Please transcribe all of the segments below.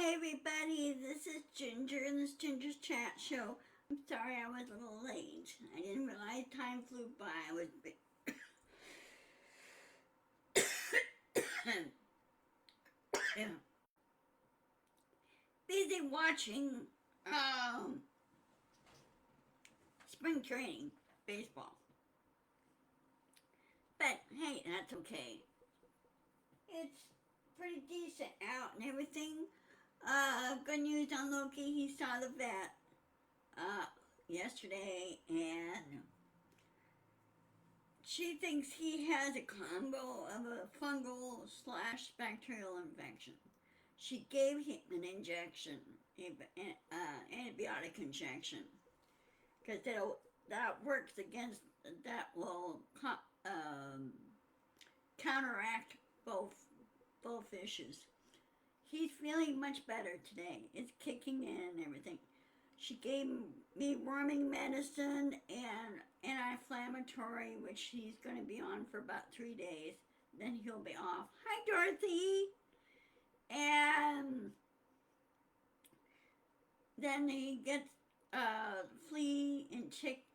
Hi everybody, this is Ginger in this Ginger's Chat Show. I'm sorry I was a little late. I didn't realize time flew by. I was busy watching spring training baseball. But hey, that's okay. It's pretty decent out and everything. Good news on Loki. He saw the vet uh, yesterday, and she thinks he has a combo of a fungal slash bacterial infection. She gave him an injection, antibiotic injection, because that works against, that will counteract both issues. He's feeling much better today. It's kicking in and everything. She gave me warming medicine and anti-inflammatory, which he's going to be on for about 3 days. Then he'll be off. Hi, Dorothy. And then he gets flea and tick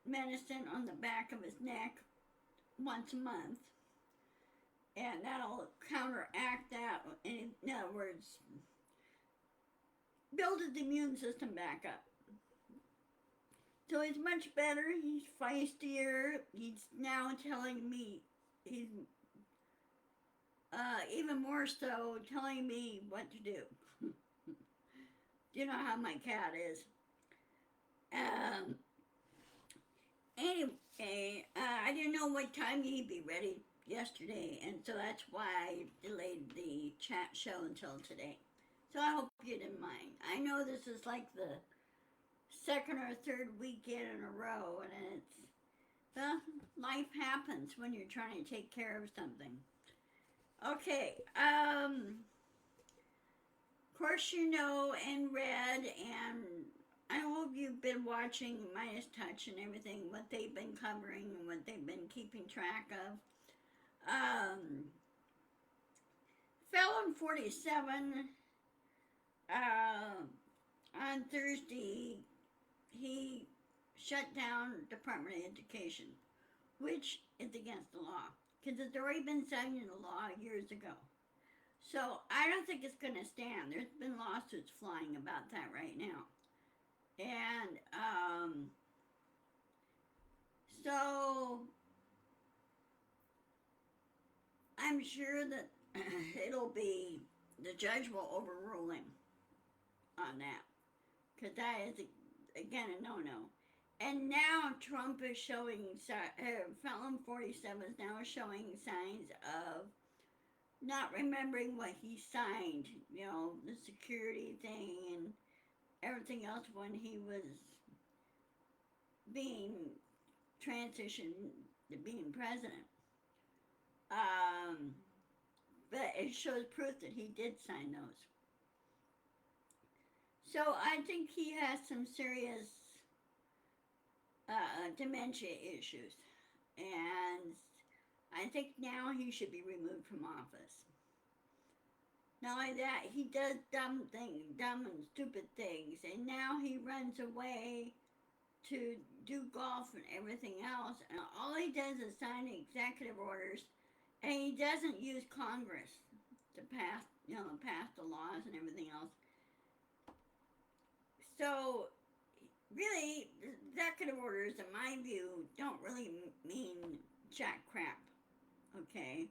medicine on the back of his neck once a month. And that'll counteract that. In other words, build his immune system back up. So he's much better. He's feistier. He's now telling me, he's even more so telling me what to do. You know how my cat is. Um, anyway, I didn't know what time he'd be ready yesterday, and so that's why I delayed the chat show until today. So I hope you didn't mind. I know this is like the second or third weekend in a row, and it's, well, life happens when you're trying to take care of something. Okay, of course you know and read, and I hope you've been watching Midas Touch and everything, what they've been covering and what they've been keeping track of. Felon 47, on Thursday, he shut down Department of Education, which is against the law, because it's already been signed into law years ago. So I don't think it's going to stand. There's been lawsuits flying about that right now. And so I'm sure that it'll be, the judge will overrule him on that, because that is, again, a no-no. And now Trump is showing, Felon 47 is now showing signs of not remembering what he signed, you know, the security thing and everything else when he was being transitioned to being president. But it shows proof that he did sign those. So I think he has some serious dementia issues. And I think now he should be removed from office. Not only that, he does dumb things, dumb and stupid things, and now he runs away to do golf and everything else, and all he does is sign executive orders, and he doesn't use Congress to pass, pass the laws and everything else. So, really, executive orders, in my view, don't really mean jack crap, okay?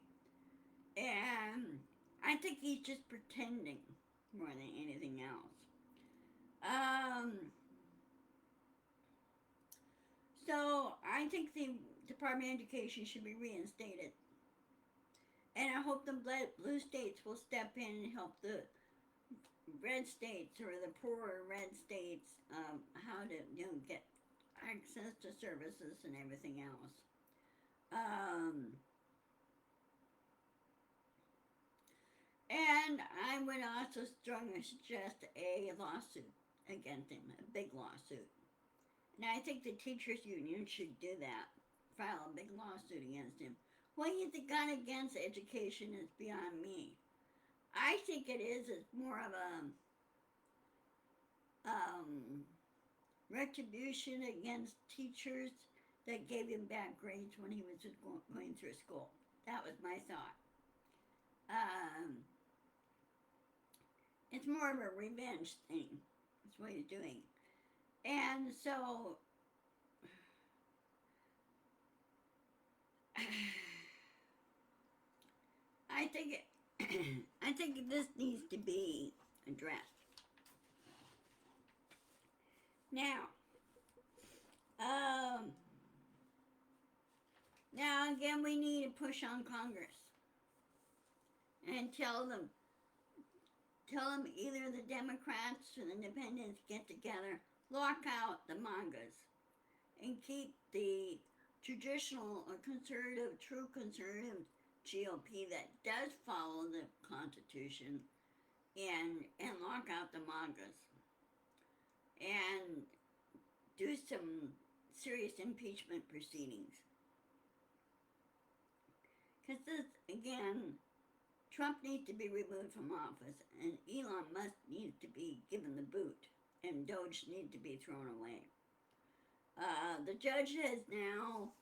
And I think he's just pretending more than anything else. So I think the Department of Education should be reinstated. And I hope the blue states will step in and help the red states or the poorer red states how to get access to services and everything else. And I would also strongly suggest a lawsuit against him, a big lawsuit. And I think the teachers union should do that, file a big lawsuit against him. What he's got against education is beyond me. I think it is. It's more of a retribution against teachers that gave him bad grades when he was just going through school. That was my thought. Um, it's more of a revenge thing. That's what he's doing. And so, I think I think this needs to be addressed. Now, um, now again, we need to push on Congress and tell them either the Democrats or the Independents get together, lock out the mangas, and keep the traditional or conservative, true conservative GOP that does follow the Constitution and lock out the mangas and do some serious impeachment proceedings. Because this, again, Trump needs to be removed from office, and Elon Musk needs to be given the boot, and Doge needs to be thrown away. The judge has now,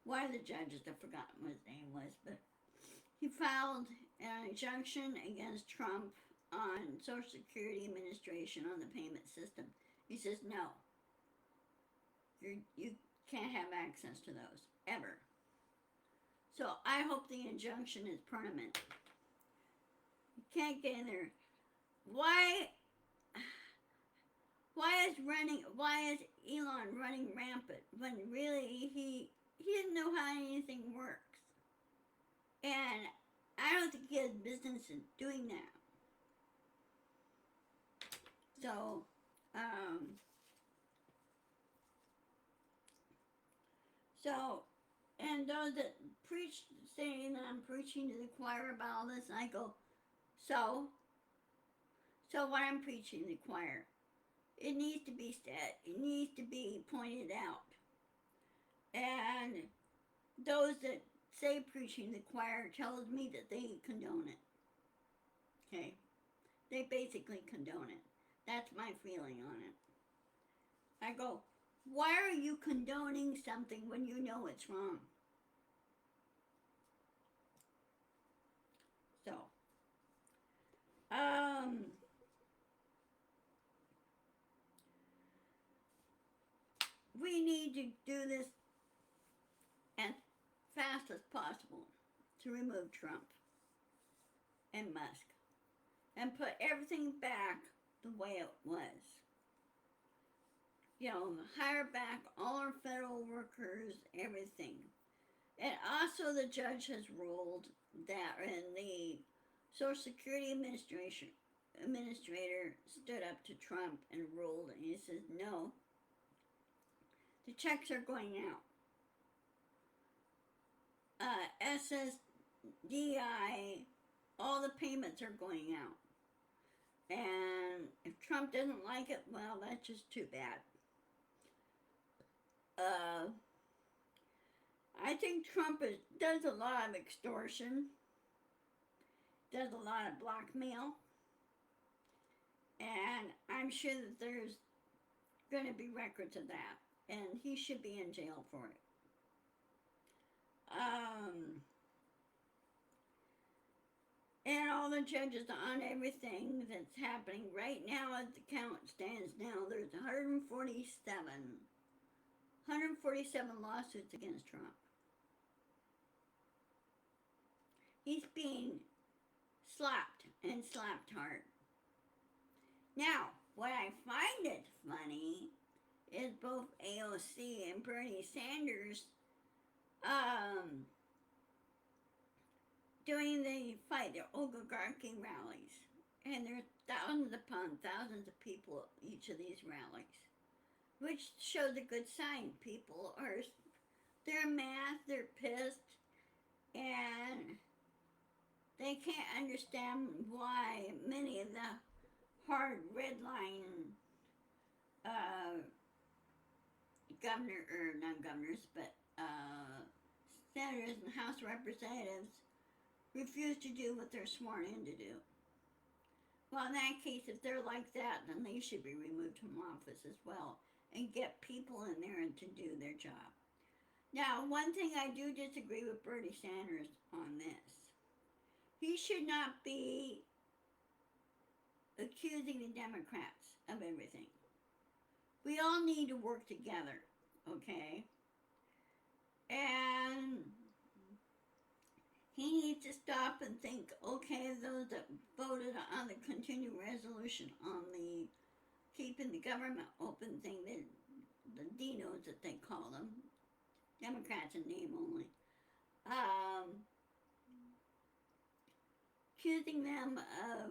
one of the judges, I've forgotten what his name was, but he filed an injunction against Trump on Social Security Administration on the payment system. He says, no, you can't have access to those, ever. So I hope the injunction is permanent. You can't get in there. Why is Elon running rampant when really he doesn't know how anything works? And I don't think he has business in doing that. So, and those that preach, saying that I'm preaching to the choir about all this, I go, so what I'm preaching to the choir, it needs to be said, it needs to be pointed out. And those that say preaching to the choir tells me that they condone it. Okay? They basically condone it. That's my feeling on it. I go, why are you condoning something when you know it's wrong? So, we need to do this as fast as possible to remove Trump and Musk and put everything back the way it was. You know, hire back all our federal workers, everything. And also the judge has ruled that, and the Social Security administrator stood up to Trump and ruled, and he says, no, the checks are going out. SSDI, all the payments are going out. And if Trump doesn't like it, well, that's just too bad. I think Trump does a lot of extortion, does a lot of blackmail, and I'm sure that there's going to be records of that, and he should be in jail for it. And all the judges on everything that's happening right now, as the count stands now, there's 147 lawsuits against Trump. He's being slapped, and slapped hard. Now, what I find it funny is both AOC and Bernie Sanders doing the fight, the oligarchy rallies. And there's thousands upon thousands of people at each of these rallies, which shows a good sign. People they're mad, they're pissed, and they can't understand why many of the hard redline not governors, but senators and House representatives refuse to do what they're sworn in to do. Well, in that case, if they're like that, then they should be removed from office as well and get people in there to do their job. Now, one thing I do disagree with Bernie Sanders on this. He should not be accusing the Democrats of everything. We all need to work together, okay? And he needs to stop and think, okay, those that voted on the continued resolution on the keeping the government open thing, the Dinos that they call them, Democrats in name only, accusing them of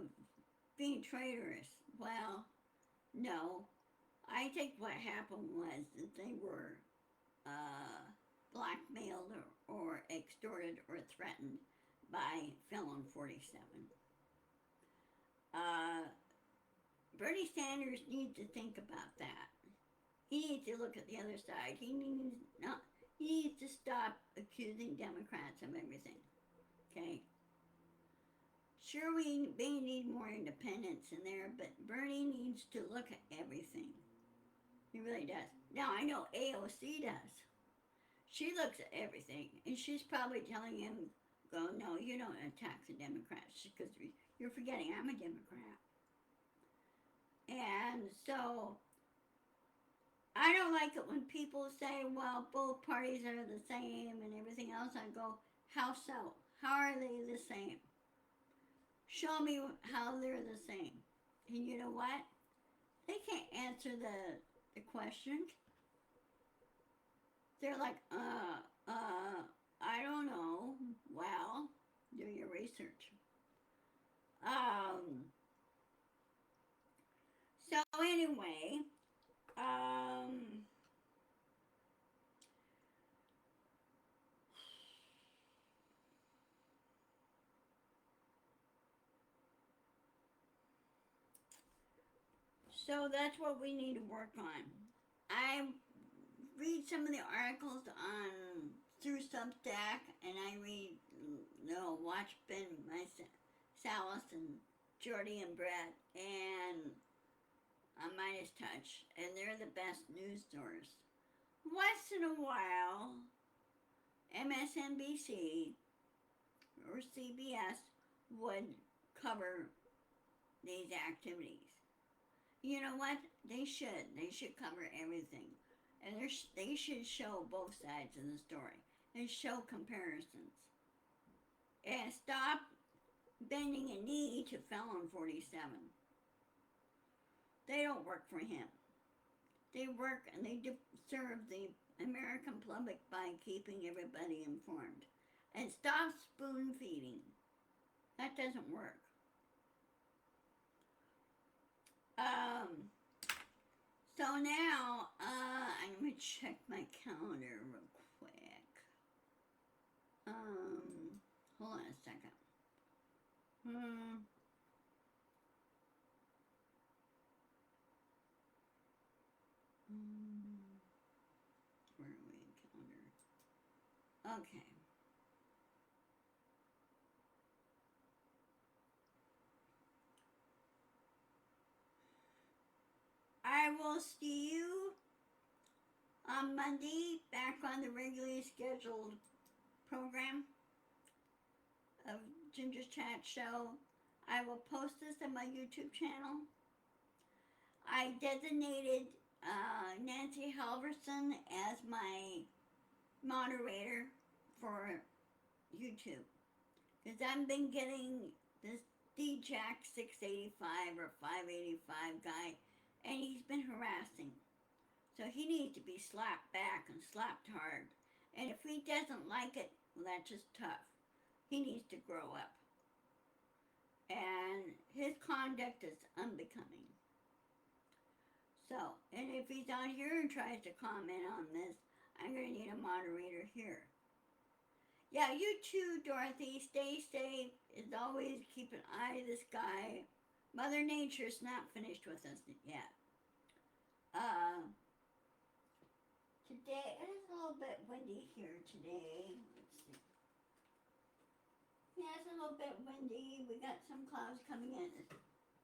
being traitorous. Well, no. I think what happened was that they were blackmailed or extorted or threatened by Felon 47. Bernie Sanders needs to think about that. He needs to look at the other side. He needs to stop accusing Democrats of everything. Okay? Sure, we may need more independence in there, but Bernie needs to look at everything. He really does. Now, I know AOC does. She looks at everything, and she's probably telling him, go, no, you don't attack the Democrats, because you're forgetting I'm a Democrat. And so, I don't like it when people say, well, both parties are the same and everything else. I go, how so? How are they the same? Show me how they're the same. And you know what? They can't answer the question. They're like, I don't know. Well, do your research. So anyway, so that's what we need to work on. I read some of the articles on through Substack, and I read, watch Ben Salas and Jordy and Brett and on Midas Touch, and they're the best news source. Once in a while, MSNBC or CBS would cover these activities. You know what? They should. They should cover everything. And they should show both sides of the story and show comparisons. And stop bending a knee to Felon 47. They don't work for him. They work and they serve the American public by keeping everybody informed. And stop spoon feeding. That doesn't work. So now, I'm going to check my calendar real quick. Hold on a second. Where are we in calendar? Okay. I will see you on Monday, back on the regularly scheduled program of Ginger's Chat Show. I will post this on my YouTube channel. I designated Nancy Halverson as my moderator for YouTube, because I've been getting this D-Jack 685 or 585 guy, and he's been harassing. So he needs to be slapped back and slapped hard. And if he doesn't like it, well, that's just tough. He needs to grow up. And his conduct is unbecoming. So, and if he's on here and tries to comment on this, I'm going to need a moderator here. Yeah, you too, Dorothy. Stay safe. As always, keep an eye to the sky. Mother Nature's not finished with us yet. Today, it is a little bit windy here today. Let's see. it's a little bit windy. We got some clouds coming in.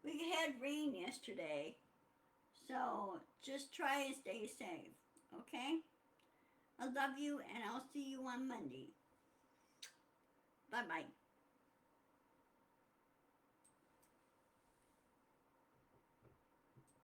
We had rain yesterday. So just try and stay safe. Okay? I love you and I'll see you on Monday. Bye bye.